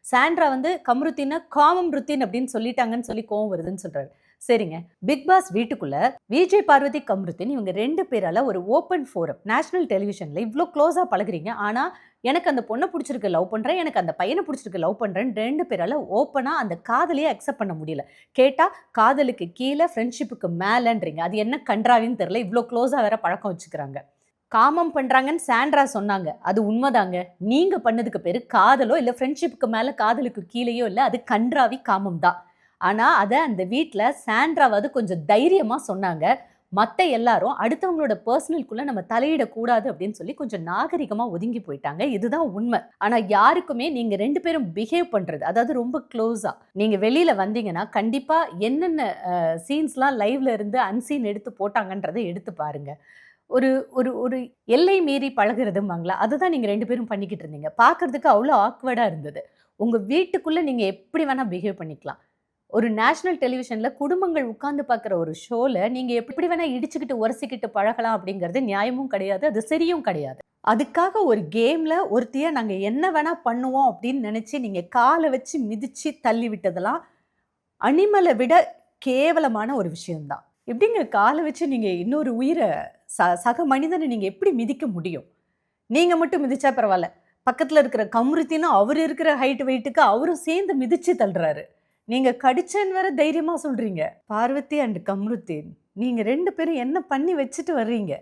Sandra வந்து கம்ருத்தின காமம் ருத்தின் அப்படின்னு சொல்லிட்டாங்கன்னு சொல்லி கோவம் வருதுன்னு சொல்றாரு. சரிங்க. பிக் பாஸ் வீட்டுக்குள்ள விஜய் பார்வதி கம்ருத்தின் இவங்க 2 பேரால ஒரு ஓப்பன் ஃபோரம் நேஷனல் டெலிவிஷன்ல இவ்ளோ க்ளோஸா பழகுறீங்க. ஆனா, எனக்கு அந்த பொண்ண புடிச்சிருக்கு லவ் பண்றேன். எனக்கு அந்த பையன புடிச்சிருக்கு லவ் பண்றேன். 2 பேரால ஓப்பனா அந்த காதலையே அக்செப்ட் பண்ண முடியல. கேட்டா காதலுக்கு கீழ ஃப்ரெண்ட்ஷிப்புக்கு மேலன்றீங்க. அது என்ன கண்றாவின்னு தெரியல. இவ்ளோ க்ளோஸா வேற பழக்கம் வச்சுக்கிறாங்க. காமம் பண்றாங்கன்னு சாண்ட்ரா சொன்னாங்க. அது உண்மதாங்க. நீங்க பண்ணதுக்கு பேரு காதலோ, இல்ல ஃப்ரெண்ட்ஷிப்க்கு மேல காதலுக்கு கீழயோ இல்ல. அது கண்றாவி காமம் தான். ஆனா, அத அந்த வீட்ல சாண்ட்ராவாவது கொஞ்சம் தைரியமா சொன்னாங்க. மத்த எல்லாரும் அடுத்தவங்களோட பெர்சனல்குள்ள நம்ம தலையிடக்கூடாது அப்படின்னு சொல்லி கொஞ்சம் நாகரிகமா ஒதுங்கி போயிட்டாங்க. இதுதான் உண்ம. ஆனா யாருக்குமே நீங்க 2 பேரும் பிஹேவ் பண்றது, அதாவது ரொம்ப க்ளோஸா நீங்க வெளியில வந்தீங்கன்னா, கண்டிப்பா என்னென்ன சீன்ஸ்லாம் லைவ்ல இருந்து அன்சீன் எடுத்து போட்டாங்கன்றத எடுத்து பாருங்க. ஒரு ஒரு ஒரு எல்லை மீறி பழகுறதும்பாங்களா, அதுதான் நீங்க 2 பேரும் பண்ணிக்கிட்டு இருந்தீங்க. பார்க்கறதுக்கு அவ்ளோ ஆக்வர்டா இருந்தது. உங்க வீட்டுக்குள்ள நீங்க எப்படி வேணா பிஹேவ் பண்ணிக்கலாம். ஒரு நேஷனல் டெலிவிஷன்ல குடும்பங்கள் உட்கார்ந்து பார்க்குற ஒரு ஷோல நீங்க எப்படி வேணா இடிச்சுக்கிட்டு, உரசிக்கிட்டு பழகலாம் அப்படிங்கிறது நியாயமும் கிடையாது. அது சரியும் கிடையாது. அதுக்காக ஒரு கேம்ல ஒருத்திய நாங்க என்ன வேணா பண்ணுவோம் அப்படின்னு நினைச்சு நீங்க கால வச்சு மிதிச்சு தள்ளி விட்டதெல்லாம் அனிமல விட கேவலமான ஒரு விஷயம் தான். எப்படிங்க கால வச்சு நீங்க இன்னொரு உயிர சக மனிதன நீங்க எப்படி மிதிக்க முடியும்? நீங்க மட்டும் மிதிச்சா பரவால்ல. பக்கத்துல இருக்கிற கம்ருத்தினும் அவரு இருக்கிற ஹைட் வெயிட்டுக்கு அவரும் சேர்ந்து மிதிச்சு தள்ளுறாரு. நீங்க கடிச்சேன்னு வேற தைரியமா சொல்றீங்க. பார்வதி அண்ட் கம்ருதீன் நீங்க 2 பேரும் என்ன பண்ணி வச்சுட்டு வர்றீங்க?